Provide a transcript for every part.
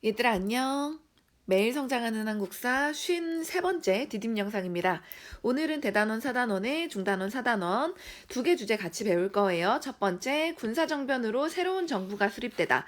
얘들아 안녕. 매일 성장하는 한국사 53번째 디딤 영상입니다. 오늘은 대단원, 사단원의 중단원, 사단원 두 개 주제 같이 배울 거예요. 첫 번째, 군사정변으로 새로운 정부가 수립되다.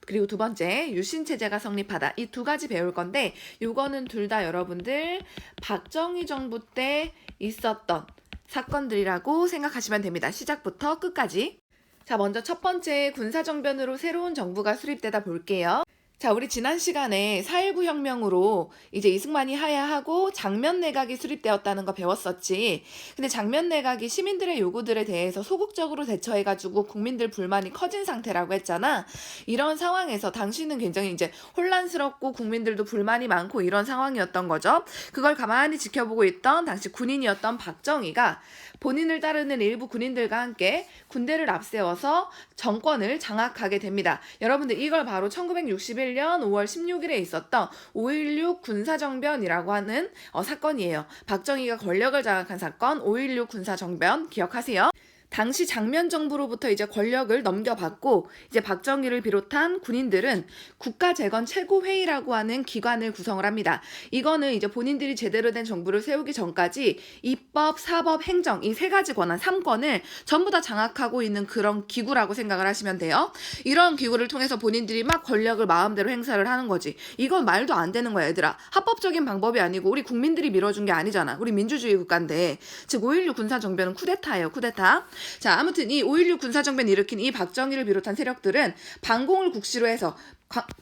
그리고 두 번째, 유신체제가 성립하다. 이 두 가지 배울 건데 요거는 둘 다 여러분들 박정희 정부 때 있었던 사건들이라고 생각하시면 됩니다. 시작부터 끝까지. 자, 먼저 첫 번째, 군사정변으로 새로운 정부가 수립되다 볼게요. 자, 우리 지난 시간에 4.19 혁명으로 이제 이승만이 하야하고 장면 내각이 수립되었다는 거 배웠었지. 근데 장면 내각이 시민들의 요구들에 대해서 소극적으로 대처해가지고 국민들 불만이 커진 상태라고 했잖아. 이런 상황에서 당시는 굉장히 이제 혼란스럽고 국민들도 불만이 많고 이런 상황이었던 거죠. 그걸 가만히 지켜보고 있던 당시 군인이었던 박정희가 본인을 따르는 일부 군인들과 함께 군대를 앞세워서 정권을 장악하게 됩니다. 여러분들 이걸 바로 1961년 5월 16일에 있었던 5.16 군사정변이라고 하는 사건이에요. 박정희가 권력을 장악한 사건 5.16 군사정변 기억하세요? 당시 장면 정부로부터 이제 권력을 넘겨받고 이제 박정희를 비롯한 군인들은 국가재건 최고회의라고 하는 기관을 구성을 합니다. 이거는 이제 본인들이 제대로 된 정부를 세우기 전까지 입법, 사법, 행정 이 세 가지 권한 3권을 전부 다 장악하고 있는 그런 기구라고 생각을 하시면 돼요. 이런 기구를 통해서 본인들이 막 권력을 마음대로 행사를 하는 거지. 이건 말도 안 되는 거야, 얘들아. 합법적인 방법이 아니고 우리 국민들이 밀어준 게 아니잖아. 우리 민주주의 국가인데. 즉 5.16 군사정변은 쿠데타예요, 쿠데타. 자, 아무튼 이 5.16 군사정변 일으킨 이 박정희를 비롯한 세력들은 반공을 국시로 해서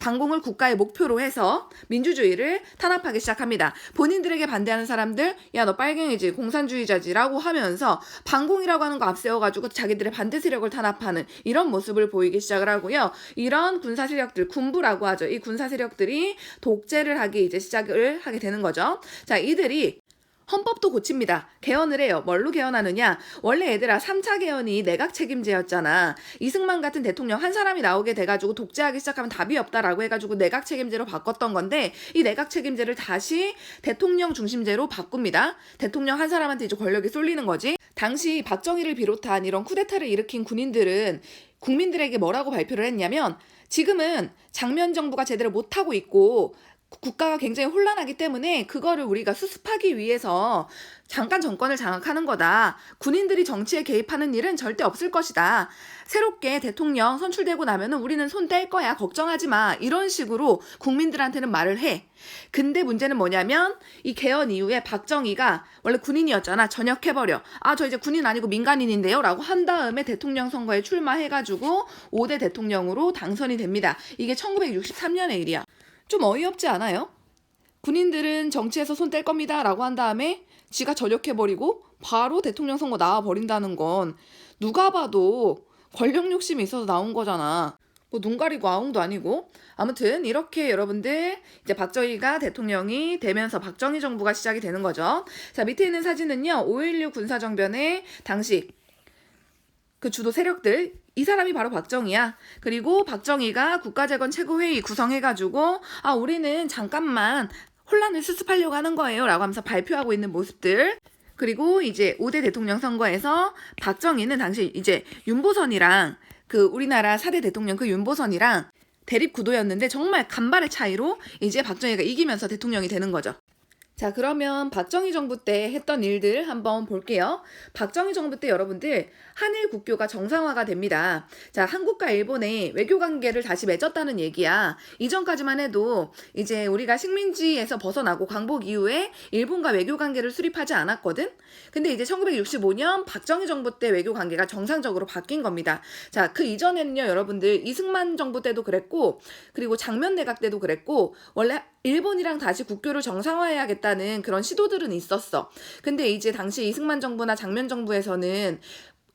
반공을 국가의 목표로 해서 민주주의를 탄압하기 시작합니다. 본인들에게 반대하는 사람들, 야, 너 빨갱이지, 공산주의자지라고 하면서 반공이라고 하는 거 앞세워가지고 자기들의 반대 세력을 탄압하는 이런 모습을 보이기 시작을 하고요. 이런 군사 세력들, 군부라고 하죠. 이 군사 세력들이 독재를 하기 이제 시작을 하게 되는 거죠. 자, 이들이 헌법도 고칩니다. 개헌을 해요. 뭘로 개헌하느냐? 원래 얘들아 3차 개헌이 내각 책임제였잖아. 이승만 같은 대통령 한 사람이 나오게 돼가지고 독재하기 시작하면 답이 없다라고 해가지고 내각 책임제로 바꿨던 건데 이 내각 책임제를 다시 대통령 중심제로 바꿉니다. 대통령 한 사람한테 이제 권력이 쏠리는 거지. 당시 박정희를 비롯한 이런 쿠데타를 일으킨 군인들은 국민들에게 뭐라고 발표를 했냐면 지금은 장면 정부가 제대로 못하고 있고 국가가 굉장히 혼란하기 때문에 그거를 우리가 수습하기 위해서 잠깐 정권을 장악하는 거다. 군인들이 정치에 개입하는 일은 절대 없을 것이다. 새롭게 대통령 선출되고 나면은 우리는 손 뗄 거야. 걱정하지 마. 이런 식으로 국민들한테는 말을 해. 근데 문제는 뭐냐면 이 개헌 이후에 박정희가 원래 군인이었잖아. 전역해버려. 아, 저 이제 군인 아니고 민간인인데요. 라고 한 다음에 대통령 선거에 출마해가지고 5대 대통령으로 당선이 됩니다. 이게 1963년의 일이야. 좀 어이없지 않아요? 군인들은 정치에서 손 뗄 겁니다 라고 한 다음에 지가 전역해버리고 바로 대통령 선거 나와버린다는 건 누가 봐도 권력 욕심이 있어서 나온 거잖아. 뭐 눈 가리고 아웅도 아니고. 아무튼 이렇게 여러분들 이제 박정희가 대통령이 되면서 박정희 정부가 시작이 되는 거죠. 자, 밑에 있는 사진은요 5.16 군사정변의 당시 그 주도 세력들, 이 사람이 바로 박정희야. 그리고 박정희가 국가재건 최고회의 구성해가지고 우리는 잠깐만 혼란을 수습하려고 하는 거예요 라고 하면서 발표하고 있는 모습들. 그리고 이제 5대 대통령 선거에서 박정희는 당시 이제 윤보선이랑 그 우리나라 4대 대통령 그 윤보선이랑 대립 구도였는데 정말 간발의 차이로 이제 박정희가 이기면서 대통령이 되는 거죠. 자, 그러면 박정희 정부 때 했던 일들 한번 볼게요. 박정희 정부 때 여러분들 한일 국교가 정상화가 됩니다. 자, 한국과 일본의 외교 관계를 다시 맺었다는 얘기야. 이전까지만 해도 이제 우리가 식민지에서 벗어나고 광복 이후에 일본과 외교 관계를 수립하지 않았거든. 근데 이제 1965년 박정희 정부 때 외교 관계가 정상적으로 바뀐 겁니다. 자, 그 이전에는요, 여러분들 이승만 정부 때도 그랬고 그리고 장면 내각 때도 그랬고 원래 일본이랑 다시 국교를 정상화해야겠다는 그런 시도들은 있었어. 근데 이제 당시 이승만 정부나 장면 정부에서는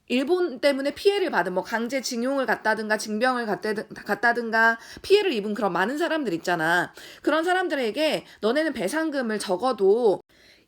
일본 때문에 피해를 받은 뭐 강제징용을 갔다든가 징병을 갔다든가 피해를 입은 그런 많은 사람들 있잖아. 그런 사람들에게 너네는 배상금을 적어도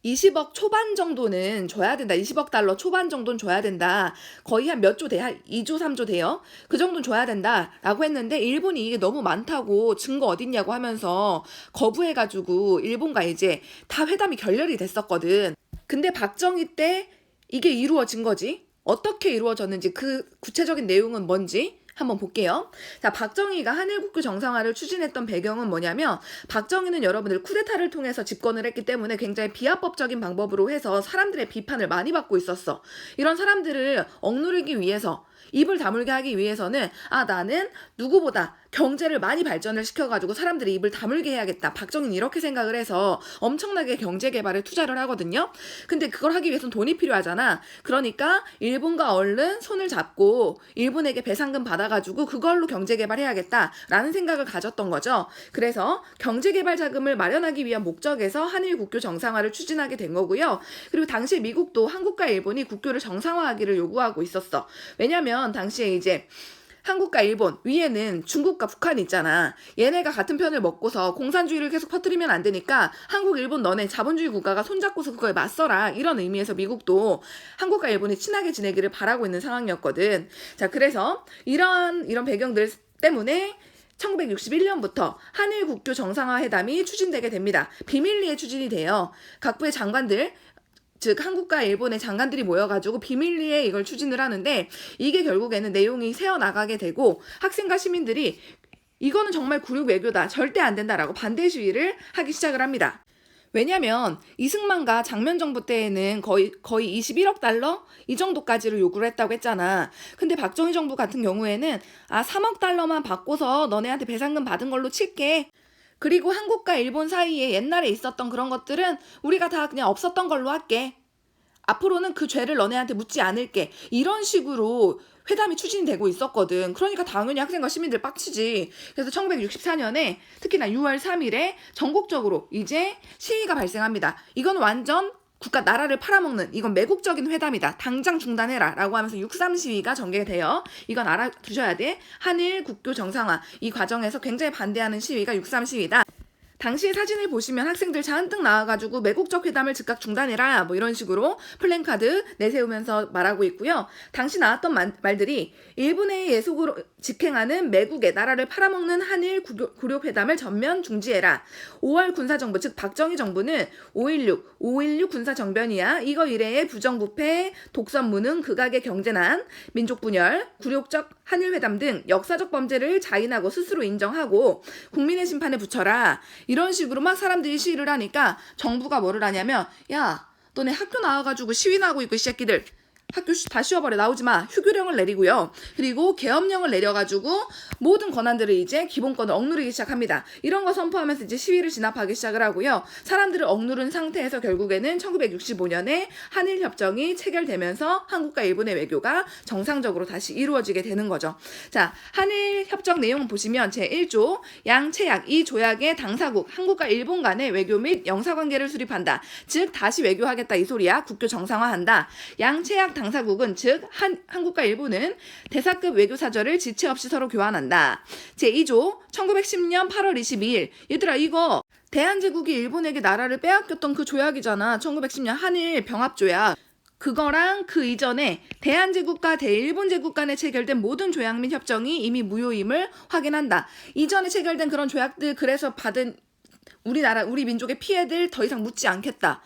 20억 초반 정도는 줘야 된다. 20억 달러 초반 정도는 줘야 된다. 거의 한 몇 조 돼? 한 2조, 3조 돼요? 그 정도는 줘야 된다. 라고 했는데 일본이 이게 너무 많다고 증거 어딨냐고 하면서 거부해가지고 일본과 이제 다 회담이 결렬이 됐었거든. 근데 박정희 때 이게 이루어진 거지. 어떻게 이루어졌는지 그 구체적인 내용은 뭔지 한번 볼게요. 자, 박정희가 한일국교 정상화를 추진했던 배경은 뭐냐면 박정희는 여러분들 쿠데타를 통해서 집권을 했기 때문에 굉장히 비합법적인 방법으로 해서 사람들의 비판을 많이 받고 있었어. 이런 사람들을 억누르기 위해서 입을 다물게 하기 위해서는 나는 누구보다 경제를 많이 발전을 시켜가지고 사람들이 입을 다물게 해야겠다. 박정희는 이렇게 생각을 해서 엄청나게 경제 개발에 투자를 하거든요. 근데 그걸 하기 위해서는 돈이 필요하잖아. 그러니까 일본과 얼른 손을 잡고 일본에게 배상금 받아가지고 그걸로 경제 개발해야겠다라는 생각을 가졌던 거죠. 그래서 경제 개발 자금을 마련하기 위한 목적에서 한일 국교 정상화를 추진하게 된 거고요. 그리고 당시 미국도 한국과 일본이 국교를 정상화하기를 요구하고 있었어. 왜냐면 당시에 이제 한국과 일본, 위에는 중국과 북한이 있잖아. 얘네가 같은 편을 먹고서 공산주의를 계속 퍼뜨리면 안 되니까 한국, 일본 너네 자본주의 국가가 손잡고서 그거에 맞서라. 이런 의미에서 미국도 한국과 일본이 친하게 지내기를 바라고 있는 상황이었거든. 자, 그래서 이런 배경들 때문에 1961년부터 한일 국교 정상화 회담이 추진되게 됩니다. 비밀리에 추진이 돼요. 각부의 장관들, 즉 한국과 일본의 장관들이 모여가지고 비밀리에 이걸 추진을 하는데 이게 결국에는 내용이 새어나가게 되고 학생과 시민들이 이거는 정말 굴욕 외교다, 절대 안 된다라고 반대 시위를 하기 시작을 합니다. 왜냐면 이승만과 장면 정부 때에는 거의 21억 달러 이 정도까지를 요구를 했다고 했잖아. 근데 박정희 정부 같은 경우에는 3억 달러만 받고서 너네한테 배상금 받은 걸로 칠게. 그리고 한국과 일본 사이에 옛날에 있었던 그런 것들은 우리가 다 그냥 없었던 걸로 할게. 앞으로는 그 죄를 너네한테 묻지 않을게. 이런 식으로 회담이 추진되고 있었거든. 그러니까 당연히 학생과 시민들 빡치지. 그래서 1964년에 특히나 6월 3일에 전국적으로 이제 시위가 발생합니다. 이건 완전 나라를 팔아먹는, 이건 매국적인 회담이다. 당장 중단해라 라고 하면서 6.3 시위가 전개돼요. 이건 알아두셔야 돼. 한일 국교 정상화 이 과정에서 굉장히 반대하는 시위가 6.3 시위다. 당시의 사진을 보시면 학생들 잔뜩 나와가지고 매국적 회담을 즉각 중단해라 뭐 이런 식으로 플랜카드 내세우면서 말하고 있고요. 당시 나왔던 말들이 일본의 예속으로 직행하는 매국의 나라를 팔아먹는 한일 굴욕회담을 전면 중지해라. 5월 군사정부 즉 박정희 정부는 5.16 군사정변이야. 이거 이래의 부정부패, 독선무능, 극악의 경제난, 민족분열, 굴욕적 한일회담 등 역사적 범죄를 자인하고 스스로 인정하고 국민의 심판에 붙여라. 이런 식으로 막 사람들이 시위를 하니까 정부가 뭐를 하냐면 야, 너네 학교 나와가지고 시위나 하고 있고 이 새끼들 학교 다 쉬어버려 나오지 마. 휴교령을 내리고요. 그리고 계엄령을 내려가지고 모든 권한들을 이제 기본권을 억누르기 시작합니다. 이런 거 선포하면서 이제 시위를 진압하기 시작을 하고요. 사람들을 억누른 상태에서 결국에는 1965년에 한일협정이 체결되면서 한국과 일본의 외교가 정상적으로 다시 이루어지게 되는 거죠. 자, 한일협정 내용을 보시면 제1조 양체약 이 조약의 당사국 한국과 일본 간의 외교 및 영사관계를 수립한다. 즉 다시 외교하겠다 이 소리야. 국교 정상화한다. 양체약 당사국은 즉 한국과 일본은 대사급 외교사절을 지체 없이 서로 교환한다. 제2조 1910년 8월 22일 얘들아 이거 대한제국이 일본에게 나라를 빼앗겼던 그 조약이잖아. 1910년 한일 병합조약. 그거랑 그 이전에 대한제국과 대일본제국 간에 체결된 모든 조약 및 협정이 이미 무효임을 확인한다. 이전에 체결된 그런 조약들 그래서 받은 우리 민족의 피해들 더 이상 묻지 않겠다.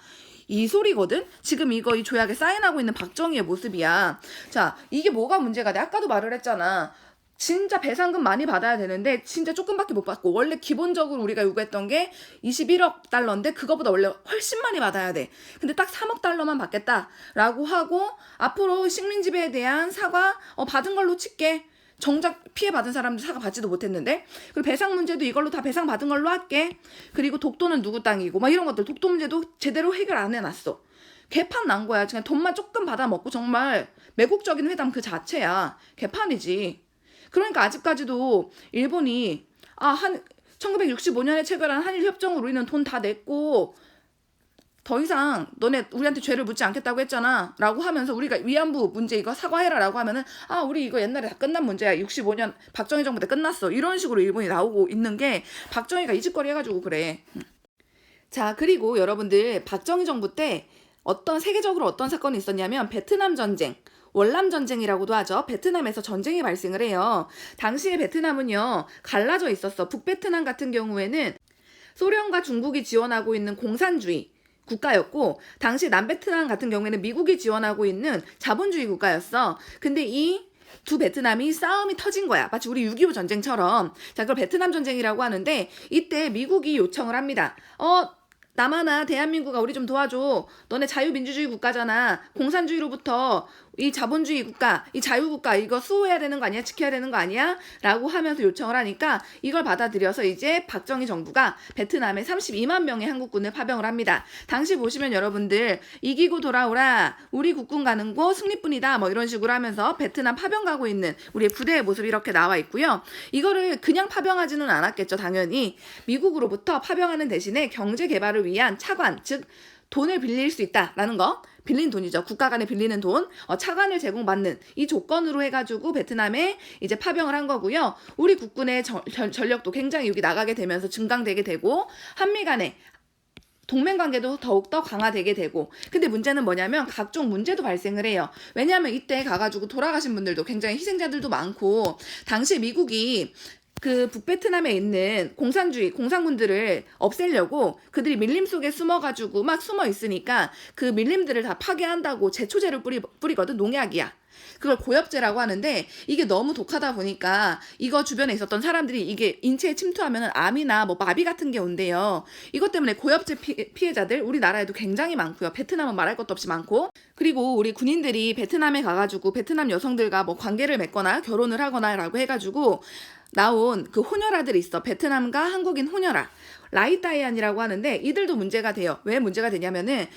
이 소리거든? 지금 이 조약에 사인하고 있는 박정희의 모습이야. 자, 이게 뭐가 문제가 돼? 아까도 말을 했잖아. 진짜 배상금 많이 받아야 되는데 진짜 조금밖에 못 받고 원래 기본적으로 우리가 요구했던 게 21억 달러인데 그거보다 원래 훨씬 많이 받아야 돼. 근데 딱 3억 달러만 받겠다라고 하고 앞으로 식민지배에 대한 사과 받은 걸로 칠게. 정작 피해 받은 사람들 사과 받지도 못했는데 그리고 배상 문제도 이걸로 다 배상 받은 걸로 할게. 그리고 독도는 누구 땅이고 막 이런 것들 독도 문제도 제대로 해결 안 해놨어. 개판 난 거야. 그냥 돈만 조금 받아 먹고 정말 매국적인 회담 그 자체야. 개판이지. 그러니까 아직까지도 일본이 1965년에 체결한 한일협정으로 우리는 돈 다 냈고 더 이상 너네 우리한테 죄를 묻지 않겠다고 했잖아 라고 하면서 우리가 위안부 문제 이거 사과해라 라고 하면은 우리 이거 옛날에 다 끝난 문제야. 65년 박정희 정부 때 끝났어. 이런 식으로 일본이 나오고 있는 게 박정희가 이 짓거리 해가지고 그래. 자, 그리고 여러분들 박정희 정부 때 세계적으로 어떤 사건이 있었냐면 베트남 전쟁, 월남 전쟁이라고도 하죠. 베트남에서 전쟁이 발생을 해요. 당시에 베트남은요 갈라져 있었어. 북베트남 같은 경우에는 소련과 중국이 지원하고 있는 공산주의 국가였고 당시 남베트남 같은 경우에는 미국이 지원하고 있는 자본주의 국가였어. 근데 이 두 베트남이 싸움이 터진 거야. 마치 우리 6.25 전쟁처럼. 자, 그걸 베트남 전쟁이라고 하는데 이때 미국이 요청을 합니다. 남한아, 대한민국아, 우리 좀 도와줘. 너네 자유민주주의 국가잖아. 공산주의로부터 이 자본주의 국가, 이 자유국가 이거 수호해야 되는 거 아니야? 지켜야 되는 거 아니야? 라고 하면서 요청을 하니까 이걸 받아들여서 이제 박정희 정부가 베트남에 32만 명의 한국군을 파병을 합니다. 당시 보시면 여러분들 이기고 돌아오라, 우리 국군 가는 곳 승리뿐이다, 뭐 이런 식으로 하면서 베트남 파병 가고 있는 우리의 부대의 모습이 이렇게 나와 있고요. 이거를 그냥 파병하지는 않았겠죠. 당연히 미국으로부터 파병하는 대신에 경제 개발을 위한 차관, 즉 돈을 빌릴 수 있다라는 거, 빌린 돈이죠. 국가 간에 빌리는 돈, 차관을 제공받는 이 조건으로 해가지고 베트남에 이제 파병을 한 거고요. 우리 국군의 전력도 굉장히 여기 나가게 되면서 증강되게 되고 한미 간의 동맹관계도 더욱더 강화되게 되고, 근데 문제는 뭐냐면 각종 문제도 발생을 해요. 왜냐하면 이때 가가지고 돌아가신 분들도 굉장히 희생자들도 많고, 당시 미국이 그 북베트남에 있는 공산군들을 없애려고 그들이 밀림 속에 숨어가지고 막 숨어 있으니까 그 밀림들을 다 파괴한다고 제초제를 뿌리거든. 농약이야. 그걸 고엽제라고 하는데 이게 너무 독하다 보니까 이거 주변에 있었던 사람들이 이게 인체에 침투하면 암이나 뭐 마비 같은 게 온대요. 이것 때문에 고엽제 피해자들 우리나라에도 굉장히 많고요. 베트남은 말할 것도 없이 많고, 그리고 우리 군인들이 베트남에 가가지고 베트남 여성들과 뭐 관계를 맺거나 결혼을 하거나 라고 해가지고 나온 그 호녀라들이 있어. 베트남과 한국인 호녀라, 라이따이안이라고 하는데 이들도 문제가 돼요. 왜 문제가 되냐면은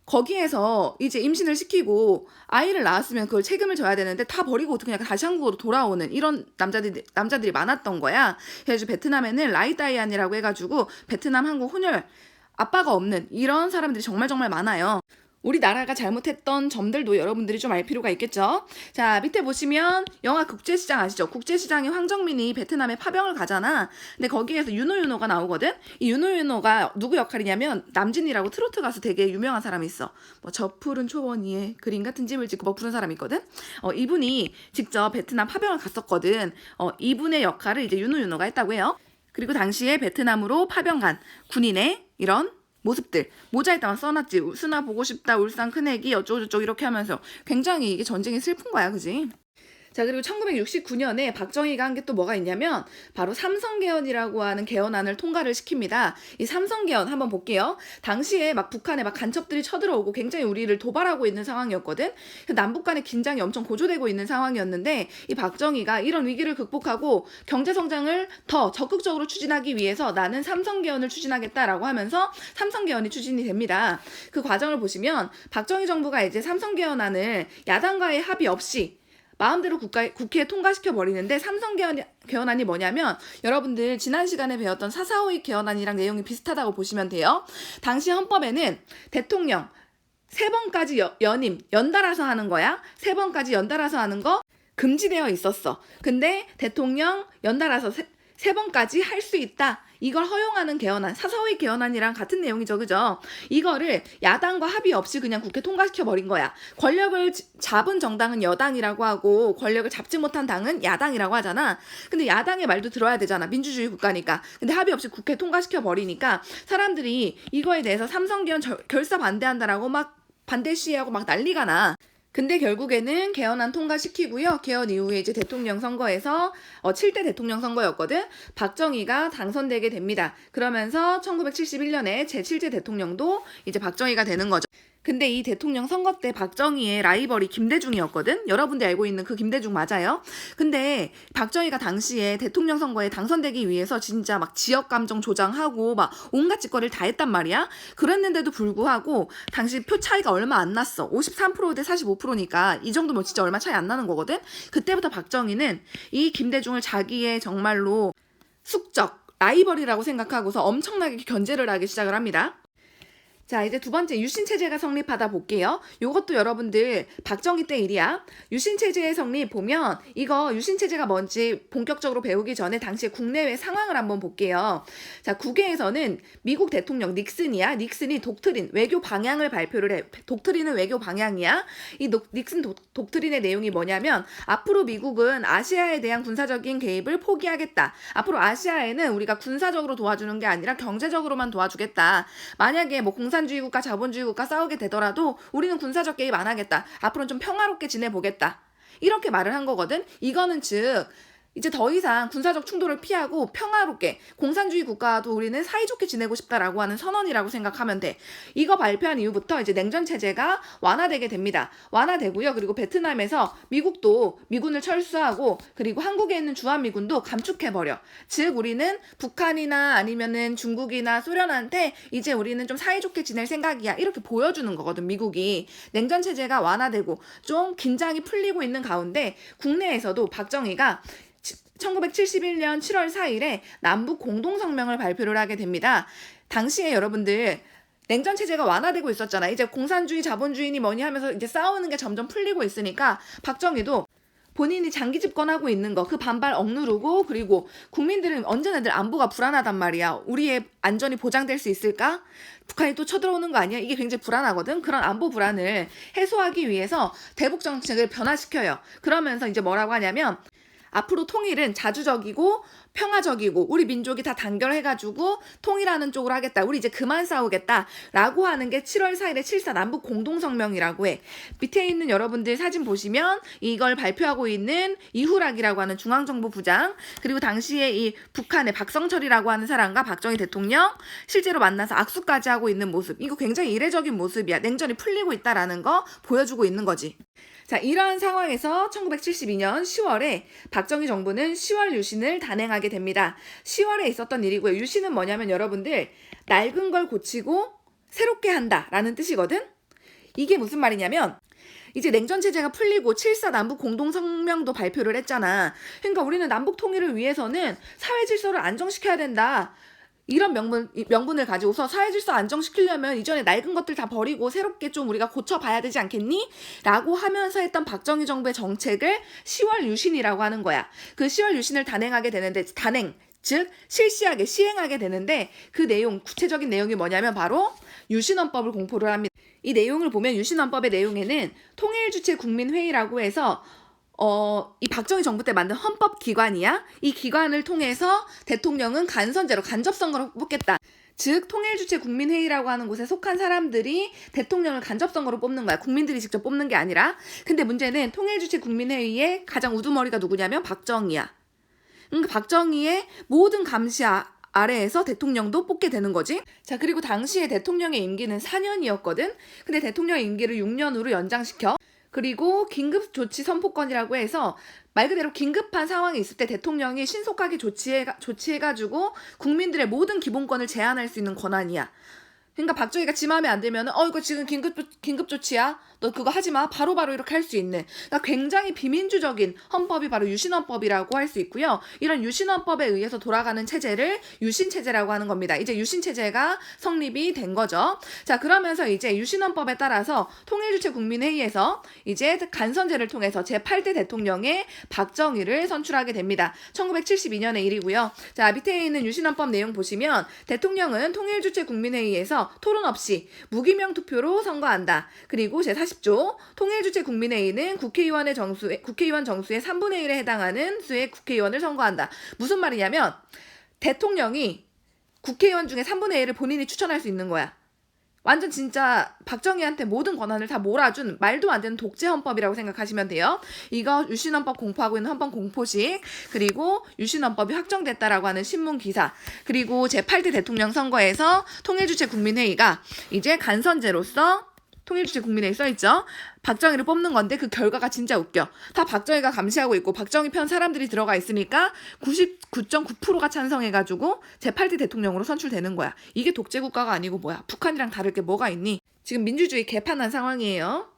거기에서 이제 임신을 시키고 아이를 낳았으면 그걸 책임을 져야 되는데 다 버리고 그냥 다시 한국으로 돌아오는 이런 남자들이 많았던 거야. 그래서 베트남에는 라이따이안이라고 해가지고 베트남 한국 혼혈 아빠가 없는 이런 사람들이 정말 많아요. 우리나라가 잘못했던 점들도 여러분들이 좀 알 필요가 있겠죠. 자, 밑에 보시면 영화 국제시장 아시죠? 국제시장에 황정민이 베트남에 파병을 가잖아. 근데 거기에서 윤호가 나오거든. 이 윤호가 누구 역할이냐면 남진이라고 트로트 가수 되게 유명한 사람이 있어. 뭐 저 푸른 초원 위에 그림 같은 집을 짓고 뭐 부른 사람이 있거든. 이분이 직접 베트남 파병을 갔었거든. 이분의 역할을 이제 윤호가 했다고 해요. 그리고 당시에 베트남으로 파병 간 군인의 이런 모습들 모자에다가 써놨지. 수나 보고 싶다, 울산 큰애기 어쩌고저쩌고 이렇게 하면서 굉장히 이게 전쟁이 슬픈 거야, 그지? 자, 그리고 1969년에 박정희가 한 게 또 뭐가 있냐면 바로 삼성개헌이라고 하는 개헌안을 통과를 시킵니다. 이 삼성개헌 한번 볼게요. 당시에 막 북한에 막 간첩들이 쳐들어오고 굉장히 우리를 도발하고 있는 상황이었거든. 남북 간의 긴장이 엄청 고조되고 있는 상황이었는데 이 박정희가 이런 위기를 극복하고 경제성장을 더 적극적으로 추진하기 위해서 나는 삼성개헌을 추진하겠다라고 하면서 삼성개헌이 추진이 됩니다. 그 과정을 보시면 박정희 정부가 이제 삼성개헌안을 야당과의 합의 없이 마음대로 국회에 통과시켜 버리는데, 삼성개헌안이 뭐냐면 여러분들 지난 시간에 배웠던 4.4.5 개헌안이랑 내용이 비슷하다고 보시면 돼요. 당시 헌법에는 대통령 3번까지 연달아서 하는 거야. 3번까지 연달아서 하는 거 금지되어 있었어. 근데 대통령 연달아서 3번까지 할 수 있다. 이걸 허용하는 개헌안, 4.4.5 개헌안이랑 같은 내용이죠, 그죠? 이거를 야당과 합의 없이 그냥 국회 통과시켜버린 거야. 권력을 잡은 정당은 여당이라고 하고 권력을 잡지 못한 당은 야당이라고 하잖아. 근데 야당의 말도 들어야 되잖아. 민주주의 국가니까. 근데 합의 없이 국회 통과시켜버리니까 사람들이 이거에 대해서 삼성개헌 결사 반대한다라고 막 반대 시위하고 막 난리가 나. 근데 결국에는 개헌안 통과시키고요. 개헌 이후에 이제 대통령 선거에서 7대 대통령 선거였거든. 박정희가 당선되게 됩니다. 그러면서 1971년에 제7대 대통령도 이제 박정희가 되는 거죠. 근데 이 대통령 선거 때 박정희의 라이벌이 김대중이었거든. 여러분들 알고 있는 그 김대중 맞아요. 근데 박정희가 당시에 대통령 선거에 당선되기 위해서 진짜 막 지역 감정 조장하고 막 온갖 짓거리를 다 했단 말이야. 그랬는데도 불구하고 당시 표 차이가 얼마 안 났어. 53% 대 45%니까 이 정도면 진짜 얼마 차이 안 나는 거거든. 그때부터 박정희는 이 김대중을 자기의 정말로 숙적 라이벌이라고 생각하고서 엄청나게 견제를 하기 시작을 합니다. 자, 이제 두 번째 유신체제가 성립하다 볼게요. 요것도 여러분들 박정희 때 일이야. 유신체제의 성립 보면 이거 유신체제가 뭔지 본격적으로 배우기 전에 당시의 국내외 상황을 한번 볼게요. 자, 국외에서는 미국 대통령 닉슨이 독트린, 외교 방향을 발표를 해. 독트린은 외교 방향이야. 이 닉슨 독트린의 내용이 뭐냐면 앞으로 미국은 아시아에 대한 군사적인 개입을 포기하겠다. 앞으로 아시아에는 우리가 군사적으로 도와주는 게 아니라 경제적으로만 도와주겠다. 만약에 뭐 공산주의 국가, 자본주의 국가 싸우게 되더라도 우리는 군사적 개입 안 하겠다. 앞으로는 좀 평화롭게 지내보겠다. 이렇게 말을 한 거거든. 이거는 즉 이제 더 이상 군사적 충돌을 피하고 평화롭게 공산주의 국가도 우리는 사이좋게 지내고 싶다라고 하는 선언이라고 생각하면 돼. 이거 발표한 이후부터 이제 냉전 체제가 완화되게 됩니다. 완화되고요. 그리고 베트남에서 미국도 미군을 철수하고 그리고 한국에 있는 주한미군도 감축해버려. 즉 우리는 북한이나 아니면은 중국이나 소련한테 이제 우리는 좀 사이좋게 지낼 생각이야. 이렇게 보여주는 거거든. 미국이. 냉전 체제가 완화되고 좀 긴장이 풀리고 있는 가운데 국내에서도 박정희가 1971년 7월 4일에 남북 공동성명을 발표를 하게 됩니다. 당시에 여러분들 냉전 체제가 완화되고 있었잖아. 이제 공산주의, 자본주의니 뭐니 하면서 이제 싸우는 게 점점 풀리고 있으니까 박정희도 본인이 장기 집권하고 있는 거 그 반발 억누르고 그리고 국민들은 언제나 늘 안보가 불안하단 말이야. 우리의 안전이 보장될 수 있을까? 북한이 또 쳐들어오는 거 아니야? 이게 굉장히 불안하거든. 그런 안보 불안을 해소하기 위해서 대북 정책을 변화시켜요. 그러면서 이제 뭐라고 하냐면 앞으로 통일은 자주적이고 평화적이고 우리 민족이 다 단결해가지고 통일하는 쪽으로 하겠다. 우리 이제 그만 싸우겠다라고 하는 게 7월 4일에 7.4 남북 공동성명이라고 해. 밑에 있는 여러분들 사진 보시면 이걸 발표하고 있는 이후락이라고 하는 중앙정보부장 그리고 당시에 이 북한의 박성철이라고 하는 사람과 박정희 대통령 실제로 만나서 악수까지 하고 있는 모습. 이거 굉장히 이례적인 모습이야. 냉전이 풀리고 있다라는 거 보여주고 있는 거지. 자, 이러한 상황에서 1972년 10월에 박정희 정부는 10월 유신을 단행하게 됩니다. 10월에 있었던 일이고요. 유신은 뭐냐면 여러분들 낡은 걸 고치고 새롭게 한다라는 뜻이거든. 이게 무슨 말이냐면 이제 냉전 체제가 풀리고 7.4 남북 공동성명도 발표를 했잖아. 그러니까 우리는 남북 통일을 위해서는 사회 질서를 안정시켜야 된다. 이런 명분을 가지고서 사회 질서 안정시키려면 이전에 낡은 것들 다 버리고 새롭게 좀 우리가 고쳐봐야 되지 않겠니? 라고 하면서 했던 박정희 정부의 정책을 10월 유신이라고 하는 거야. 그 10월 유신을 단행하게 되는데 즉 실시하게 시행하게 되는데 그 내용 구체적인 내용이 뭐냐면 바로 유신헌법을 공포를 합니다. 이 내용을 보면 유신헌법의 내용에는 통일주체 국민회의라고 해서 이 박정희 정부 때 만든 헌법기관이야. 이 기관을 통해서 대통령은 간선제로 간접선거로 뽑겠다. 즉 통일주체 국민회의라고 하는 곳에 속한 사람들이 대통령을 간접선거로 뽑는 거야. 국민들이 직접 뽑는 게 아니라. 근데 문제는 통일주체 국민회의의 가장 우두머리가 누구냐면 박정희야. 그러니까 박정희의 모든 감시 아래에서 대통령도 뽑게 되는 거지. 자, 그리고 당시에 대통령의 임기는 4년이었거든. 근데 대통령의 임기를 6년으로 연장시켜. 그리고 긴급조치 선포권이라고 해서 말 그대로 긴급한 상황이 있을 때 대통령이 신속하게 조치해가지고 국민들의 모든 기본권을 제한할 수 있는 권한이야. 그러니까 박정희가 지 마음에 안 들면은 이거 지금 긴급조치야. 너 그거 하지 마. 바로바로 이렇게 할 수 있는. 그러니까 굉장히 비민주적인 헌법이 바로 유신헌법이라고 할 수 있고요. 이런 유신헌법에 의해서 돌아가는 체제를 유신체제라고 하는 겁니다. 이제 유신체제가 성립이 된 거죠. 자, 그러면서 이제 유신헌법에 따라서 통일주체 국민회의에서 이제 간선제를 통해서 제8대 대통령의 박정희를 선출하게 됩니다. 1972년의 일이고요. 자, 밑에 있는 유신헌법 내용 보시면 대통령은 통일주체 국민회의에서 토론 없이 무기명 투표로 선거한다. 그리고 제40조 통일주체 국민회의는 국회의원 정수의 3분의 1에 해당하는 수의 국회의원을 선거한다. 무슨 말이냐면 대통령이 국회의원 중에 3분의 1을 본인이 추천할 수 있는 거야. 완전 진짜 박정희한테 모든 권한을 다 몰아준 말도 안 되는 독재 헌법이라고 생각하시면 돼요. 이거 유신헌법 공포하고 있는 헌법 공포식, 그리고 유신헌법이 확정됐다라고 하는 신문 기사, 그리고 제8대 대통령 선거에서 통일주체 국민회의가 이제 간선제로서 통일주체 국민회의 써있죠. 박정희를 뽑는 건데 그 결과가 진짜 웃겨. 다 박정희가 감시하고 있고 박정희 편 사람들이 들어가 있으니까 99.9%가 찬성해가지고 제8대 대통령으로 선출되는 거야. 이게 독재국가가 아니고 뭐야. 북한이랑 다를 게 뭐가 있니? 지금 민주주의 개판한 상황이에요.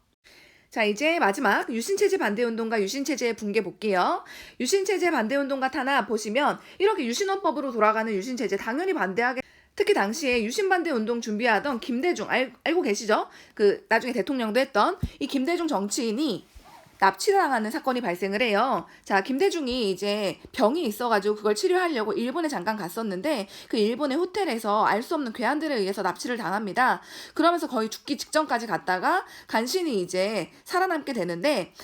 자, 이제 마지막 유신체제 반대운동과 유신체제의 붕괴 볼게요. 유신체제 반대운동과 탄압 보시면 이렇게 유신헌법으로 돌아가는 유신체제 당연히 반대하게. 특히 당시에 유신반대 운동 준비하던 김대중 알고 계시죠? 그 나중에 대통령도 했던 이 김대중 정치인이 납치당하는 사건이 발생을 해요. 자, 김대중이 이제 병이 있어가지고 그걸 치료하려고 일본에 잠깐 갔었는데 그 일본의 호텔에서 알 수 없는 괴한들에 의해서 납치를 당합니다. 그러면서 거의 죽기 직전까지 갔다가 간신히 이제 살아남게 되는데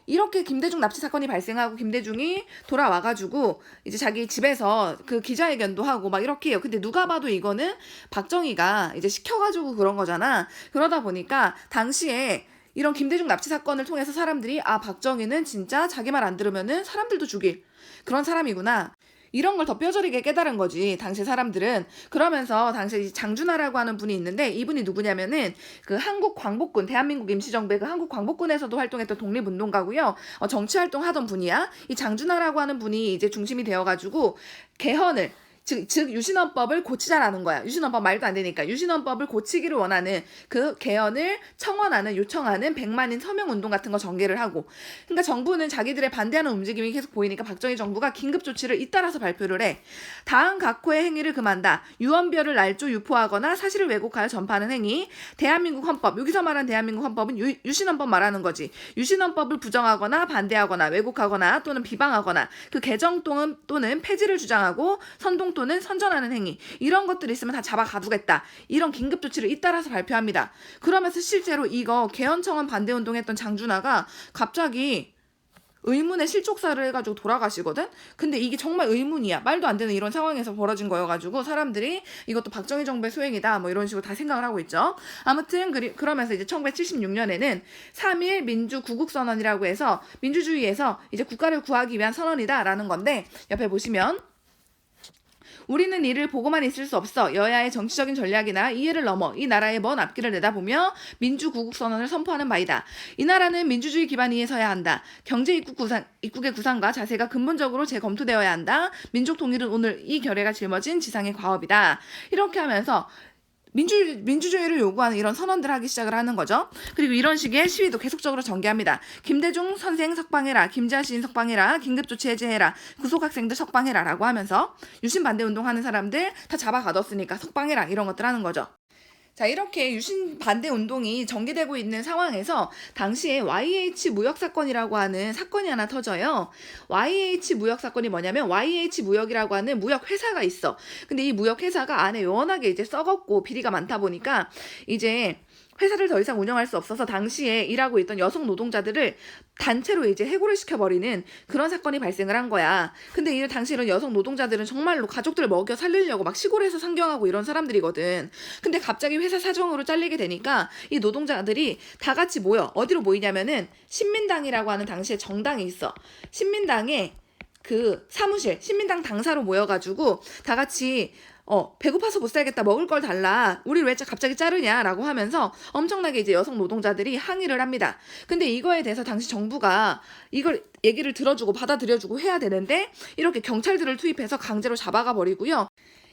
이렇게 김대중 납치 사건이 발생하고 김대중이 돌아와가지고 이제 자기 집에서 그 기자회견도 하고 막 이렇게 해요. 근데 누가 봐도 이거는 박정희가 이제 시켜가지고 그런 거잖아. 그러다 보니까 당시에 이런 김대중 납치 사건을 통해서 사람들이 아, 박정희는 진짜 자기 말 안 들으면은 사람들도 죽일 그런 사람이구나. 이런 걸 더 뼈저리게 깨달은 거지, 당시 사람들은. 그러면서 당시 장준하라고 하는 분이 있는데, 이분이 누구냐면은 그 한국광복군, 대한민국 임시정부의 그 한국광복군에서도 활동했던 독립운동가고요. 정치 활동하던 분이야. 이 장준하라고 하는 분이 이제 중심이 되어가지고 개헌을 즉 유신헌법을 고치자라는 거야. 유신헌법 말도 안 되니까 유신헌법을 고치기를 원하는 그 개헌을 청원하는 요청하는 100만인 서명운동 같은 거 전개를 하고, 그러니까 정부는 자기들의 반대하는 움직임이 계속 보이니까 박정희 정부가 긴급 조치를 잇따라서 발표를 해. 다음 각호의 행위를 금한다. 유언별을 날조 유포하거나 사실을 왜곡하여 전파하는 행위. 대한민국 헌법, 여기서 말한 대한민국 헌법은 유신헌법 말하는 거지. 유신헌법을 부정하거나 반대하거나 왜곡하거나 또는 비방하거나 그 개정 또는 폐지를 주장하고 선동 또는 선전하는 행위, 이런 것들이 있으면 다 잡아가두겠다. 이런 긴급 조치를 잇따라서 발표합니다. 그러면서 실제로 이거 개헌청원 반대운동했던 장준하가 갑자기 의문의 실족사를 해가지고 돌아가시거든? 근데 이게 정말 의문이야. 말도 안 되는 이런 상황에서 벌어진 거여가지고 사람들이 이것도 박정희 정부의 소행이다 뭐 이런 식으로 다 생각을 하고 있죠. 아무튼 그러면서 이제 1976년에는 3.1 민주구국선언이라고 해서 민주주의에서 이제 국가를 구하기 위한 선언이다라는 건데, 옆에 보시면 우리는 이를 보고만 있을 수 없어. 여야의 정치적인 전략이나 이해를 넘어 이 나라의 먼 앞길을 내다보며 민주구국선언을 선포하는 바이다. 이 나라는 민주주의 기반 위에 서야 한다. 경제 입국의 구상과 자세가 근본적으로 재검토되어야 한다. 민족 통일은 오늘 이 결의가 짊어진 지상의 과업이다. 이렇게 하면서 민주주의를 요구하는 이런 선언들 하기 시작을 하는 거죠. 그리고 이런 식의 시위도 계속적으로 전개합니다. 김대중 선생 석방해라, 김지한 시인 석방해라, 긴급조치 해제해라, 구속학생들 석방해라 라고 하면서 유신 반대 운동하는 사람들 다 잡아가뒀으니까 석방해라 이런 것들 하는 거죠. 자, 이렇게 유신 반대 운동이 전개되고 있는 상황에서 당시에 YH 무역 사건이라고 하는 사건이 하나 터져요. YH 무역 사건이 뭐냐면 YH 무역이라고 하는 무역 회사가 있어. 근데 이 무역 회사가 안에 워낙에 이제 썩었고 비리가 많다 보니까 이제 회사를 더 이상 운영할 수 없어서 당시에 일하고 있던 여성 노동자들을 단체로 이제 해고를 시켜버리는 그런 사건이 발생을 한 거야. 근데 이 당시 이런 여성 노동자들은 정말로 가족들을 먹여 살리려고 막 시골에서 상경하고 이런 사람들이거든. 근데 갑자기 회사 사정으로 잘리게 되니까 이 노동자들이 다 같이 모여. 어디로 모이냐면은 신민당이라고 하는 당시에 정당이 있어. 신민당에 그 사무실, 신민당 당사로 모여가지고 다 같이 배고파서 못 살겠다. 먹을 걸 달라. 우리를 왜 갑자기 자르냐라고 하면서 엄청나게 이제 여성 노동자들이 항의를 합니다. 근데 이거에 대해서 당시 정부가 이걸 얘기를 들어주고 받아들여주고 해야 되는데 이렇게 경찰들을 투입해서 강제로 잡아가 버리고요.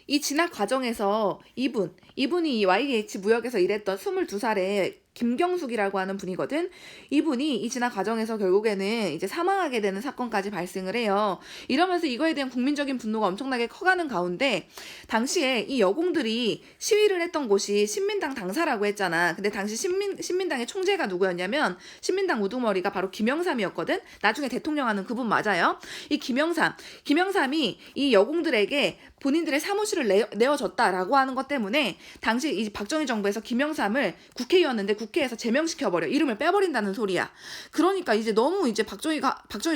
이 진학 과정에서 이분이 이 YH 무역에서 일했던 22살의 김경숙이라고 하는 분이거든. 이분이 이 진학 과정에서 결국에는 이제 사망하게 되는 사건까지 발생을 해요. 이러면서 이거에 대한 국민적인 분노가 엄청나게 커가는 가운데 당시에 이 여공들이 시위를 했던 곳이 신민당 당사라고 했잖아. 근데 당시 신민당의 총재가 누구였냐면 신민당 우두머리가 바로 김영삼이었거든. 나중에 대통령 하는 그분 맞아요. 이 김영삼이 이 여공들에게 본인들의 사무실을 내어줬다라고 하는 것 때문에 당시 이 박정희 정부에서 김영삼을 국회의원인데 국회에서 제명시켜버려. 이름을 빼버린다는 소리야. 그러니까 이제 너무 이제 박정희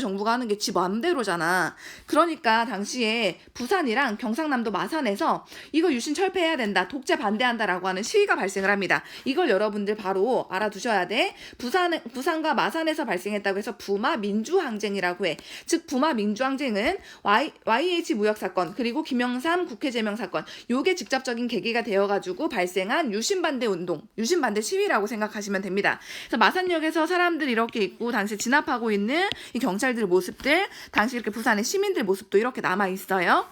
정부가 하는 게 지 맘대로잖아. 그러니까 당시에 부산이랑 경상남도 마산에서 이거 유신 철폐해야 된다. 독재 반대한다라고 하는 시위가 발생을 합니다. 이걸 여러분들 바로 알아두셔야 돼. 부산과 마산에서 발생했다고 해서 부마 민주항쟁이라고 해. 즉 부마 민주항쟁은 YH 무역사건 그리고 김영삼 국회 제명 사건, 요게 직접적인 계기가 되어가지고 발생한 유신반대 운동, 유신반대 시위라고 생각하시면 됩니다. 그래서 마산역에서 사람들 이렇게 있고 당시 진압하고 있는 이 경찰들 모습들, 당시 이렇게 부산의 시민들 모습도 이렇게 남아있어요.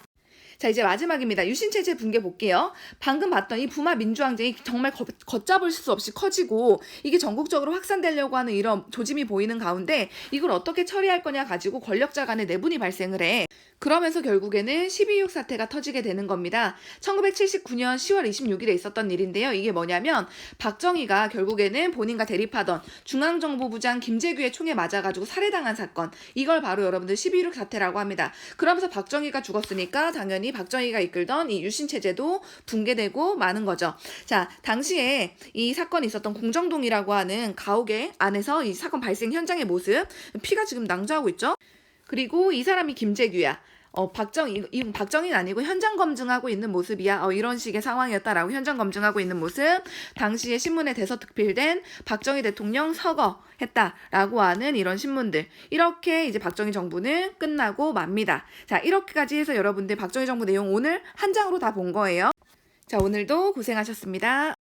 자, 이제 마지막입니다. 유신체제 붕괴 볼게요. 방금 봤던 이 부마 민주항쟁이 정말 걷잡을 수 없이 커지고 이게 전국적으로 확산되려고 하는 이런 조짐이 보이는 가운데 이걸 어떻게 처리할 거냐 가지고 권력자 간의 내분이 발생을 해. 그러면서 결국에는 12.6 사태가 터지게 되는 겁니다. 1979년 10월 26일에 있었던 일인데요. 이게 뭐냐면 박정희가 결국에는 본인과 대립하던 중앙정보부장 김재규의 총에 맞아가지고 살해당한 사건, 이걸 바로 여러분들 12.6 사태라고 합니다. 그러면서 박정희가 죽었으니까 당연히 박정희가 이끌던 이 유신체제도 붕괴되고 마는 거죠. 자, 당시에 이 사건이 있었던 공정동이라고 하는 가옥의 안에서 이 사건 발생 현장의 모습, 피가 지금 낭자하고 있죠. 그리고 이 사람이 김재규야. 이건 박정희는 아니고 현장 검증하고 있는 모습이야. 이런 식의 상황이었다라고 현장 검증하고 있는 모습. 당시에 신문에 대서특필된 박정희 대통령 서거했다라고 하는 이런 신문들. 이렇게 이제 박정희 정부는 끝나고 맙니다. 자, 이렇게까지 해서 여러분들 박정희 정부 내용 오늘 한 장으로 다 본 거예요. 자, 오늘도 고생하셨습니다.